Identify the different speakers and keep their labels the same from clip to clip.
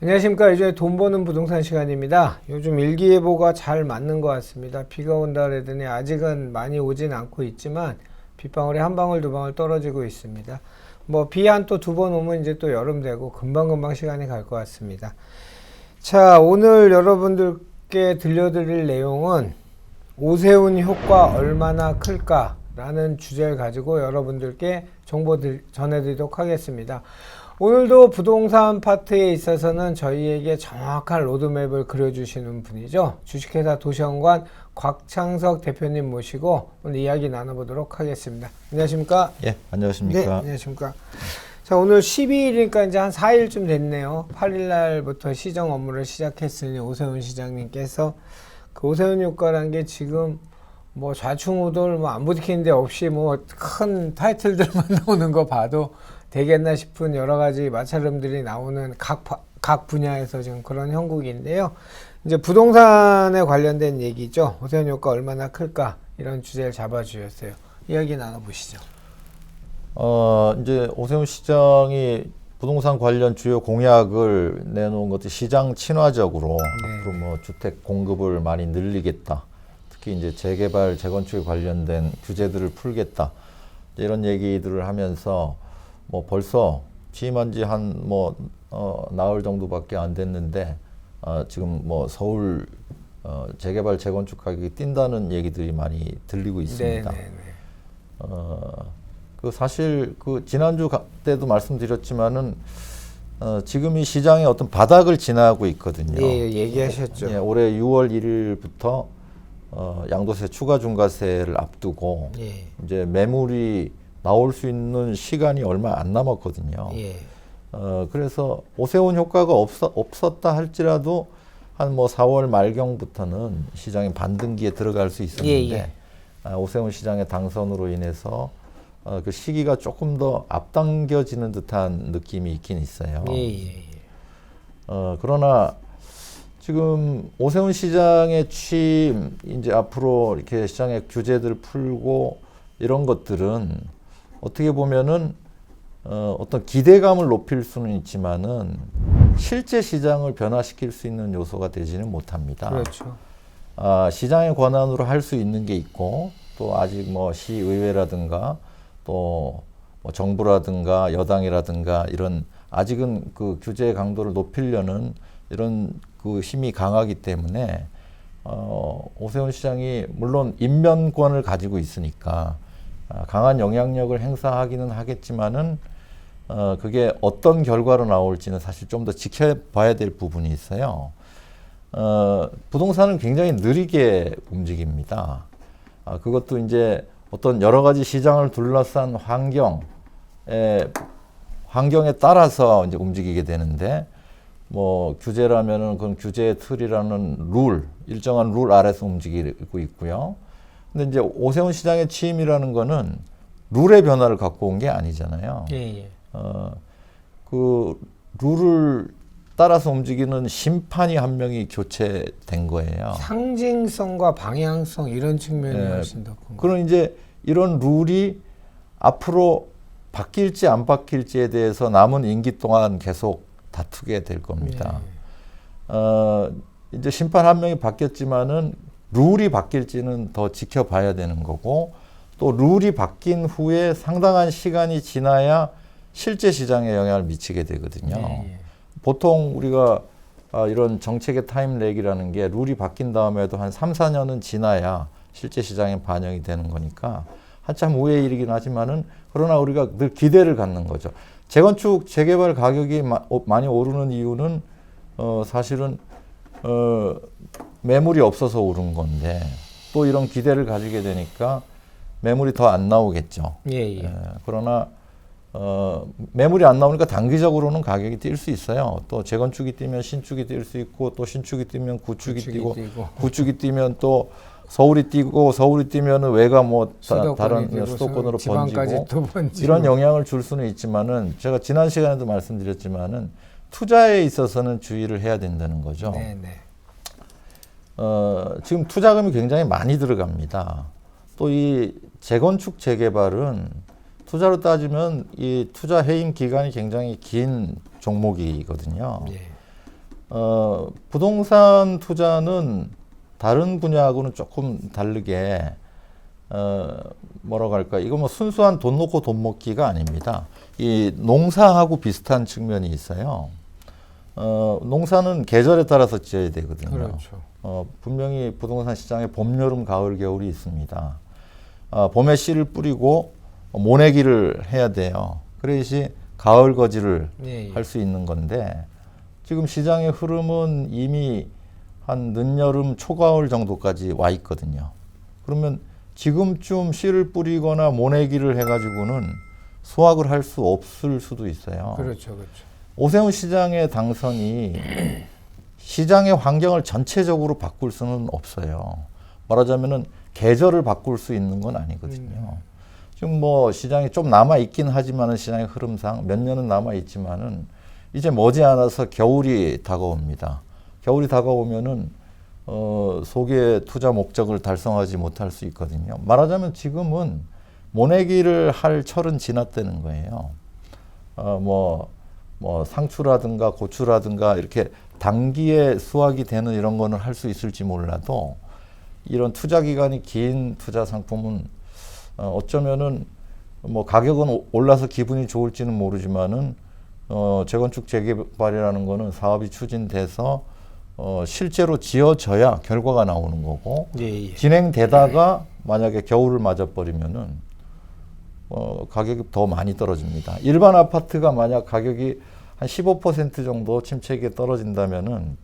Speaker 1: 안녕하십니까. 이제 돈 버는 부동산 시간입니다. 요즘 일기예보가 잘 맞는 것 같습니다. 비가 온다 그러더니 아직은 많이 오진 않고 있지만 빗방울이 한 방울 두 방울 떨어지고 있습니다. 뭐 비 한 또 두 번 오면 이제 또 여름 되고 금방금방 시간이 갈 것 같습니다. 자, 오늘 여러분들께 들려드릴 내용은 오세훈 효과 얼마나 클까 라는 주제를 가지고 여러분들께 정보 전해드리도록 하겠습니다. 오늘도 부동산 파트에 있어서는 저희에게 정확한 로드맵을 그려주시는 분이죠. 주식회사 도시원관 곽창석 대표님 모시고 오늘 이야기 나눠보도록 하겠습니다. 안녕하십니까?
Speaker 2: 예, 안녕하십니까?
Speaker 1: 네, 안녕하십니까? 자, 오늘 12일이니까 이제 한 4일쯤 됐네요. 8일 날부터 시정 업무를 시작했으니 오세훈 시장님께서 그 오세훈 효과라는 게 지금 뭐 좌충우돌 뭐 안 부딪히는 데 없이 뭐 큰 타이틀들만 나오는 거 봐도 되겠나 싶은 여러 가지 마찰음들이 나오는 각 분야에서 지금 그런 형국인데요. 이제 부동산에 관련된 얘기죠. 오세훈 효과 얼마나 클까 이런 주제를 잡아주셨어요. 이야기 나눠보시죠.
Speaker 2: 이제 오세훈 시장이 부동산 관련 주요 공약을 내놓은 것도 시장 친화적으로 앞으로 뭐 주택 공급을 많이 늘리겠다. 특히 이제 재개발, 재건축에 관련된 규제들을 풀겠다. 이런 얘기들을 하면서 뭐 벌써 취임한 지 한 나흘 정도밖에 안 됐는데 지금 뭐 서울 재개발, 재건축 가격이 뛴다는 얘기들이 많이 들리고 있습니다. 그 사실 그 지난주 때도 말씀드렸지만은 지금 이 시장의 어떤 바닥을 지나고 있거든요.
Speaker 1: 예, 얘기하셨죠.
Speaker 2: 예, 올해 6월 1일부터 양도세 추가 중과세를 앞두고 이제 매물이 나올 수 있는 시간이 얼마 안 남았거든요. 그래서 오세훈 효과가 없었다 할지라도 한 뭐 4월 말경부터는 시장이 반등기에 들어갈 수 있었는데 오세훈 시장의 당선으로 인해서 그 시기가 조금 더 앞당겨지는 듯한 느낌이 있긴 있어요. 그러나 지금 오세훈 시장의 취임, 이제 앞으로 이렇게 시장의 규제들을 풀고 이런 것들은 어떻게 보면은 어떤 기대감을 높일 수는 있지만은 실제 시장을 변화시킬 수 있는 요소가 되지는 못합니다.
Speaker 1: 그렇죠.
Speaker 2: 시장의 권한으로 할 수 있는 게 있고 또 아직 뭐 시의회라든가 또 뭐 정부라든가 여당이라든가 이런 아직은 그 규제 강도를 높이려는 이런 그 힘이 강하기 때문에 오세훈 시장이 물론 임면권을 가지고 있으니까 강한 영향력을 행사하기는 하겠지만은 그게 어떤 결과로 나올지는 사실 좀 더 지켜봐야 될 부분이 있어요. 부동산은 굉장히 느리게 움직입니다. 그것도 이제 어떤 여러 가지 시장을 둘러싼 환경에 따라서 이제 움직이게 되는데 뭐 규제라면은 그건 규제의 틀이라는 일정한 룰 아래서 움직이고 있고요. 근데 이제 오세훈 시장의 취임이라는 거는 룰의 변화를 갖고 온 게 아니잖아요. 그 룰을 따라서 움직이는 심판이 한 명이 교체된 거예요.
Speaker 1: 상징성과 방향성 이런 측면이 훨씬 더 큰.
Speaker 2: 그럼 이제 이런 룰이 앞으로 바뀔지 안 바뀔지에 대해서 남은 임기 동안 계속 다투게 될 겁니다. 이제 심판 한 명이 바뀌었지만은 룰이 바뀔지는 더 지켜봐야 되는 거고 또 룰이 바뀐 후에 상당한 시간이 지나야 실제 시장에 영향을 미치게 되거든요. 보통 우리가 이런 정책의 타임렉이라는 게 룰이 바뀐 다음에도 한 3, 4년은 지나야 실제 시장에 반영이 되는 거니까 한참 후의 일이긴 하지만은 그러나 우리가 늘 기대를 갖는 거죠. 재건축, 재개발 가격이 많이 오르는 이유는 사실은 매물이 없어서 오른 건데 또 이런 기대를 가지게 되니까 매물이 더 안 나오겠죠. 그러나 매물이 안 나오니까 단기적으로는 가격이 뛸 수 있어요. 또 재건축이 뛰면 신축이 뛸 수 있고 또 신축이 뛰면 구축이 뛰고 구축이 뛰면 또 서울이 뛰고 서울이 뛰면은 외가 뭐 다른 수도권으로 번지고 이런 영향을 줄 수는 있지만은 제가 지난 시간에도 말씀드렸지만은 투자에 있어서는 주의를 해야 된다는 거죠.
Speaker 1: 네네.
Speaker 2: 지금 투자금이 굉장히 많이 들어갑니다. 또 이 재건축 재개발은 투자로 따지면 이 투자 해임 기간이 굉장히 긴 종목이거든요.
Speaker 1: 예.
Speaker 2: 부동산 투자는 다른 분야하고는 조금 다르게 뭐라고 할까? 이거 뭐 순수한 돈 놓고 돈 먹기가 아닙니다. 이 농사하고 비슷한 측면이 있어요. 농사는 계절에 따라서 지어야 되거든요.
Speaker 1: 그렇죠.
Speaker 2: 분명히 부동산 시장에 봄, 여름, 가을, 겨울이 있습니다. 봄에 씨를 뿌리고 모내기를 해야 돼요. 그래야지 가을 거지를 할 수 있는 건데 지금 시장의 흐름은 이미 한 늦여름, 초가을 정도까지 와 있거든요. 그러면 지금쯤 씨를 뿌리거나 모내기를 해가지고는 수확을 할 수 없을 수도 있어요.
Speaker 1: 그렇죠, 그렇죠.
Speaker 2: 오세훈 시장의 당선이 시장의 환경을 전체적으로 바꿀 수는 없어요. 말하자면은 계절을 바꿀 수 있는 건 아니거든요. 지금 뭐 시장이 좀 남아 있긴 하지만은 시장의 흐름상 몇 년은 남아 있지만은 이제 머지않아서 겨울이 다가옵니다. 겨울이 다가오면은 소기의 투자 목적을 달성하지 못할 수 있거든요. 말하자면 지금은 모내기를 할 철은 지났다는 거예요. 뭐 상추라든가 고추라든가 이렇게 단기에 수확이 되는 이런 거는 할 수 있을지 몰라도 이런 투자 기간이 긴 투자 상품은 어쩌면은 뭐 가격은 올라서 기분이 좋을지는 모르지만은 재건축 재개발이라는 거는 사업이 추진돼서 실제로 지어져야 결과가 나오는 거고
Speaker 1: 예.
Speaker 2: 진행되다가 만약에 겨울을 맞아버리면은 가격이 더 많이 떨어집니다. 일반 아파트가 만약 가격이 한 15% 정도 침체기에 떨어진다면은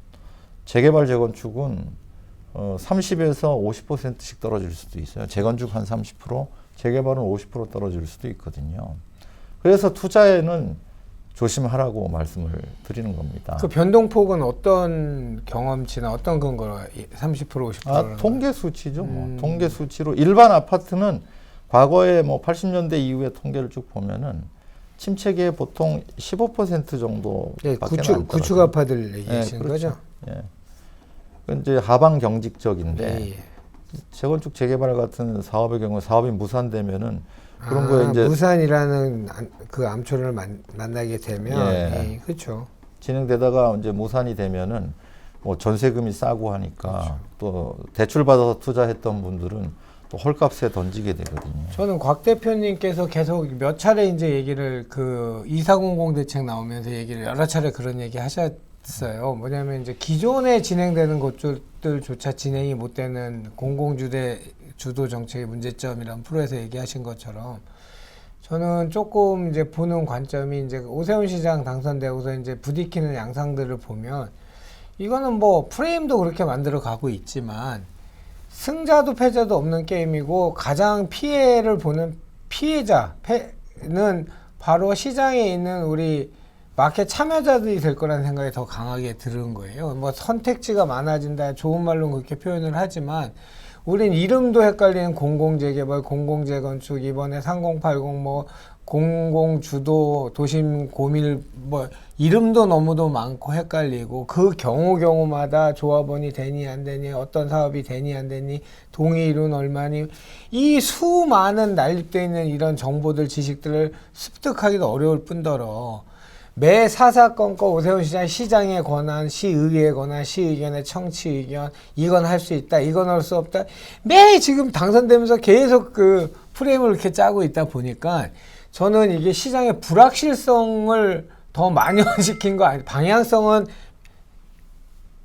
Speaker 2: 재개발 재건축은 30에서 50%씩 떨어질 수도 있어요. 재건축 한 30%, 재개발은 50% 떨어질 수도 있거든요. 그래서 투자에는 조심하라고 말씀을 드리는 겁니다.
Speaker 1: 그 변동폭은 어떤 경험치나 어떤 근거로 30% 50%?
Speaker 2: 통계 수치죠. 뭐. 통계 수치로 일반 아파트는 과거에 뭐 80년대 이후에 통계를 쭉 보면은 침체기에 보통 15% 정도밖에 안
Speaker 1: 구축 아파트를 얘기하시는
Speaker 2: 그렇죠.
Speaker 1: 거죠?
Speaker 2: 예. 이제 하방 경직적인데
Speaker 1: 예.
Speaker 2: 재건축 재개발 같은 사업의 경우 사업이 무산되면은 그런 거에 이제
Speaker 1: 무산이라는 그 암초를 만나게 되면
Speaker 2: 예.
Speaker 1: 그렇죠.
Speaker 2: 진행되다가 이제 무산이 되면은 뭐 전세금이 싸고 하니까
Speaker 1: 그렇죠.
Speaker 2: 또 대출 받아서 투자했던 분들은 또 헐값에 던지게 되거든요.
Speaker 1: 저는 곽 대표님께서 계속 몇 차례 이제 얘기를 그 2400 대책 나오면서 얘기를 여러 차례 그런 얘기 하셨어요. 뭐냐면 이제 기존에 진행되는 것들조차 진행이 못 되는 주도 정책의 문제점이란 프로에서 얘기하신 것처럼 저는 조금 이제 보는 관점이 이제 오세훈 시장 당선되고서 이제 부딪히는 양상들을 보면 이거는 뭐 프레임도 그렇게 만들어 가고 있지만 승자도 패자도 없는 게임이고 가장 피해를 보는 피해자는 바로 시장에 있는 우리 마켓 참여자들이 될 거라는 생각이 더 강하게 들은 거예요. 뭐 선택지가 많아진다 좋은 말로는 그렇게 표현을 하지만 우린 이름도 헷갈리는 공공재개발, 공공재건축, 이번에 3080 뭐 공공주도, 도심 고밀 뭐 이름도 너무도 많고 헷갈리고 그 경우마다 조합원이 되니 안 되니 어떤 사업이 되니 안 되니 동의율은 얼마니 이 수많은 난립되어 있는 이런 정보들 지식들을 습득하기도 어려울 뿐더러 매 사사건건 오세훈 시장 시장의 권한, 시의회의 권한, 시의견의 청취 의견 이건 할 수 있다, 이건 할 수 없다 매 지금 당선되면서 계속 그 프레임을 이렇게 짜고 있다 보니까 저는 이게 시장의 불확실성을 더 만연시킨 거 아니 방향성은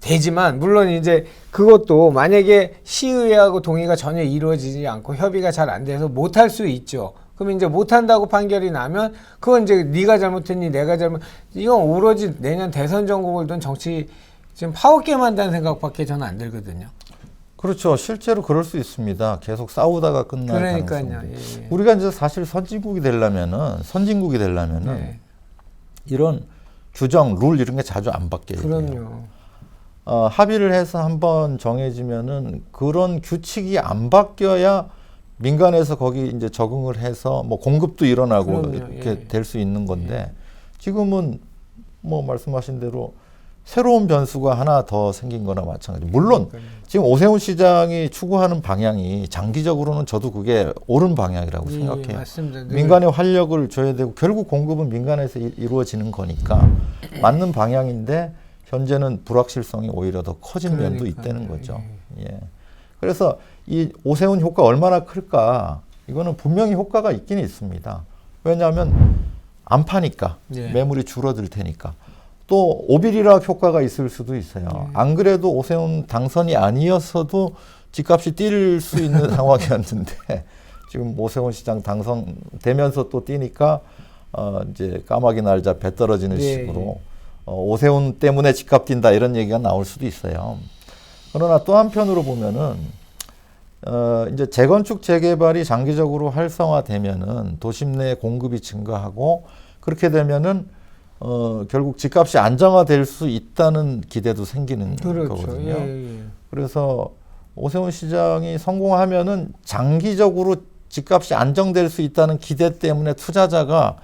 Speaker 1: 되지만 물론 이제 그것도 만약에 시의회하고 동의가 전혀 이루어지지 않고 협의가 잘 안 돼서 못할 수 있죠. 그럼 이제 못한다고 판결이 나면 그건 이제 네가 잘못했니 내가 이건 오로지 내년 대선 전국을 둔 정치 지금 파워게임 한다는 생각밖에 저는 안 들거든요.
Speaker 2: 그렇죠. 실제로 그럴 수 있습니다. 계속 싸우다가 끝날
Speaker 1: 그러니까요.
Speaker 2: 가능성도.
Speaker 1: 예.
Speaker 2: 우리가 이제 사실 선진국이 되려면은
Speaker 1: 네.
Speaker 2: 이런 규정, 룰 이런 게 자주 안 바뀌어요.
Speaker 1: 그럼요.
Speaker 2: 합의를 해서 한번 정해지면은 그런 규칙이 안 바뀌어야 민간에서 거기 이제 적응을 해서 뭐 공급도 일어나고
Speaker 1: 그럼요.
Speaker 2: 이렇게
Speaker 1: 예.
Speaker 2: 될 수 있는 건데 지금은 뭐 말씀하신 대로 새로운 변수가 하나 더 생긴 거나 마찬가지. 물론 지금 오세훈 시장이 추구하는 방향이 장기적으로는 저도 그게 옳은 방향이라고
Speaker 1: 예,
Speaker 2: 생각해요.
Speaker 1: 맞습니다. 늘
Speaker 2: 민간에 활력을 줘야 되고 결국 공급은 민간에서 이루어지는 거니까 맞는 방향인데 현재는 불확실성이 오히려 더 커진 면도 있다는 거죠. 예. 그래서 이 오세훈 효과 얼마나 클까? 이거는 분명히 효과가 있긴 있습니다. 왜냐하면 안 파니까
Speaker 1: 예.
Speaker 2: 매물이 줄어들 테니까. 또 오비리락 효과가 있을 수도 있어요. 안 그래도 오세훈 당선이 아니었어도 집값이 뛸 수 있는 상황이었는데 지금 오세훈 시장 당선되면서 또 뛰니까 이제 까마귀 날자 배 떨어지는
Speaker 1: 예,
Speaker 2: 식으로 오세훈 때문에 집값 뛴다 이런 얘기가 나올 수도 있어요. 그러나 또 한편으로 보면은 이제 재건축 재개발이 장기적으로 활성화되면은 도심 내 공급이 증가하고 그렇게 되면은 결국 집값이 안정화될 수 있다는 기대도 생기는
Speaker 1: 그렇죠.
Speaker 2: 거거든요.
Speaker 1: 예.
Speaker 2: 그래서 오세훈 시장이 성공하면은 장기적으로 집값이 안정될 수 있다는 기대 때문에 투자자가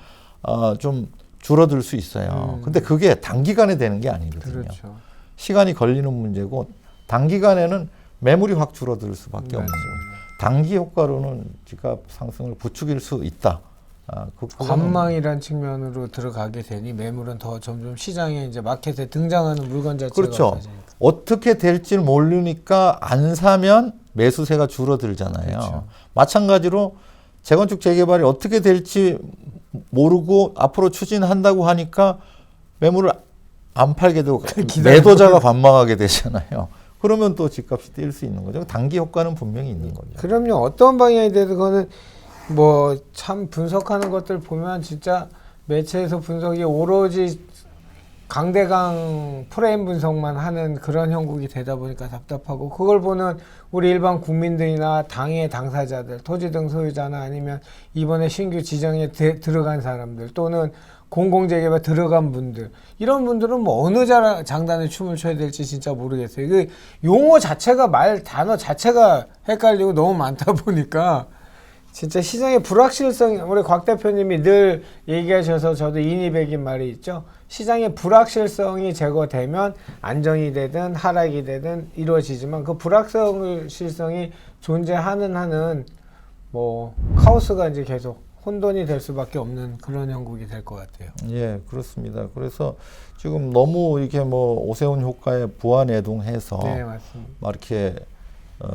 Speaker 2: 좀 줄어들 수 있어요. 근데 그게 단기간에 되는 게 아니거든요.
Speaker 1: 그렇죠.
Speaker 2: 시간이 걸리는 문제고 단기간에는 매물이 확 줄어들 수밖에 없는 거예요. 단기 효과로는 집값 상승을 부추길 수 있다.
Speaker 1: 관망이란 측면으로 들어가게 되니 매물은 더 점점 시장에 이제 마켓에 등장하는 물건 자체가
Speaker 2: 그렇죠.
Speaker 1: 없어지니까.
Speaker 2: 어떻게 될지 모르니까 안 사면 매수세가 줄어들잖아요.
Speaker 1: 그렇죠.
Speaker 2: 마찬가지로 재건축 재개발이 어떻게 될지 모르고 앞으로 추진한다고 하니까 매물을 안 팔게 되고 매도자가 관망하게 되잖아요. 그러면 또 집값이 뛸 수 있는 거죠. 단기 효과는 분명히 있는 거죠.
Speaker 1: 그럼요. 어떤 방향이 되든 그거는 뭐 참 분석하는 것들 보면 진짜 매체에서 분석이 오로지 강대강 프레임 분석만 하는 그런 형국이 되다 보니까 답답하고 그걸 보는 우리 일반 국민들이나 당의 당사자들, 토지 등 소유자나 아니면 이번에 신규 지정에 들어간 사람들 또는 공공재개발 들어간 분들 이런 분들은 뭐 어느 장단에 춤을 춰야 될지 진짜 모르겠어요. 그 용어 자체가 단어 자체가 헷갈리고 너무 많다 보니까 진짜 시장의 불확실성 우리 곽 대표님이 늘 얘기하셔서 저도 인이백인 말이 있죠. 시장의 불확실성이 제거되면 안정이 되든 하락이 되든 이루어지지만 그 불확실성이 존재하는 한은 뭐 카오스가 이제 계속 혼돈이 될 수밖에 없는 그런 형국이 될 것 같아요.
Speaker 2: 예, 그렇습니다. 그래서 지금 너무 이게 뭐 오세훈 효과에 부안해동해서
Speaker 1: 네, 맞습니다.
Speaker 2: 막 이렇게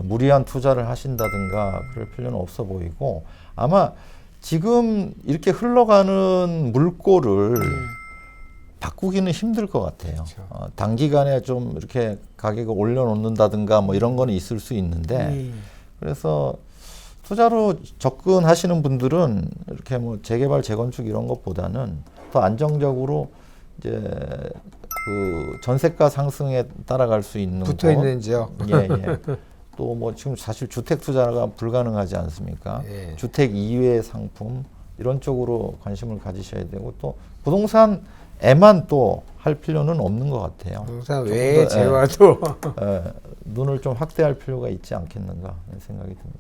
Speaker 2: 무리한 투자를 하신다든가 그럴 필요는 없어 보이고 아마 지금 이렇게 흘러가는 물꼬를 바꾸기는 힘들 것 같아요.
Speaker 1: 그렇죠.
Speaker 2: 단기간에 좀 이렇게 가격을 올려놓는다든가 뭐 이런 거는 있을 수 있는데 그래서 투자로 접근하시는 분들은 이렇게 뭐 재개발, 재건축 이런 것보다는 더 안정적으로 이제 그 전세가 상승에 따라갈 수 있는
Speaker 1: 붙어 있는 지역.
Speaker 2: 예, 예. 또 뭐 지금 사실 주택 투자가 불가능하지 않습니까?
Speaker 1: 예.
Speaker 2: 주택 이외의 상품 이런 쪽으로 관심을 가지셔야 되고 또 부동산에만 또 할 필요는 없는 것 같아요.
Speaker 1: 부동산 외의 재화도
Speaker 2: 눈을 좀 확대할 필요가 있지 않겠는가 하는 생각이 듭니다.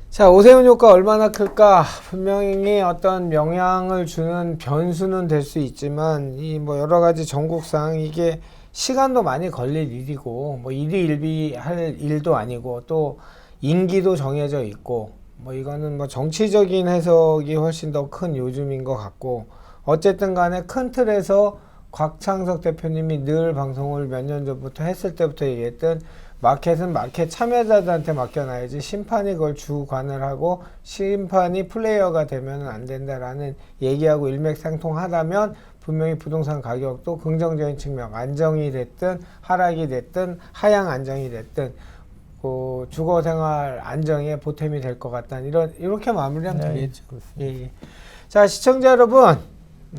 Speaker 1: 자, 오세훈 효과 얼마나 클까? 분명히 어떤 영향을 주는 변수는 될 수 있지만 이 뭐 여러 가지 전국상 이게 시간도 많이 걸릴 일이고 뭐 일희일비할 일도 아니고 또 임기도 정해져 있고 뭐 이거는 뭐 정치적인 해석이 훨씬 더 큰 요즘인 것 같고 어쨌든 간에 큰 틀에서 곽창석 대표님이 늘 방송을 몇 년 전부터 했을 때부터 얘기했던 마켓은 마켓 참여자들한테 맡겨놔야지 심판이 그걸 주관을 하고 심판이 플레이어가 되면 안 된다라는 얘기하고 일맥상통하다면 분명히 부동산 가격도 긍정적인 측면 안정이 됐든 하락이 됐든 하향 안정이 됐든 그 주거생활 안정에 보탬이 될 것 같다는 이렇게 마무리하면 되겠죠. 예. 자, 시청자 여러분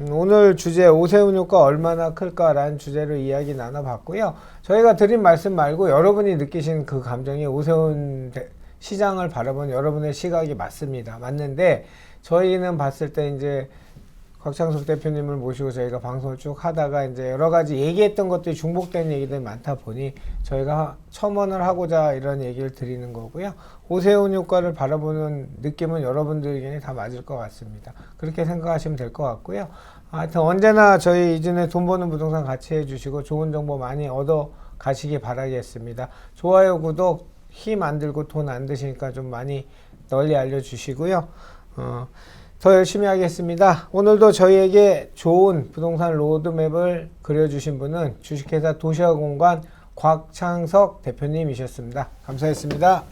Speaker 1: 오늘 주제 오세훈 효과 얼마나 클까라는 주제로 이야기 나눠봤고요. 저희가 드린 말씀 말고 여러분이 느끼신 그 감정이 오세훈 시장을 바라본 여러분의 시각이 맞습니다. 맞는데 저희는 봤을 때 이제 곽창석 대표님을 모시고 저희가 방송을 쭉 하다가 이제 여러 가지 얘기했던 것들이 중복된 얘기들이 많다 보니 저희가 첨언을 하고자 이런 얘기를 드리는 거고요. 오세훈 효과를 바라보는 느낌은 여러분들에게 다 맞을 것 같습니다. 그렇게 생각하시면 될 것 같고요. 하여튼 언제나 저희 이진의 돈 버는 부동산 같이 해주시고 좋은 정보 많이 얻어 가시기 바라겠습니다. 좋아요, 구독, 힘 안 들고 돈 안 드시니까 좀 많이 널리 알려주시고요. 더 열심히 하겠습니다. 오늘도 저희에게 좋은 부동산 로드맵을 그려주신 분은 주식회사 도시화공간 곽창석 대표님이셨습니다. 감사했습니다.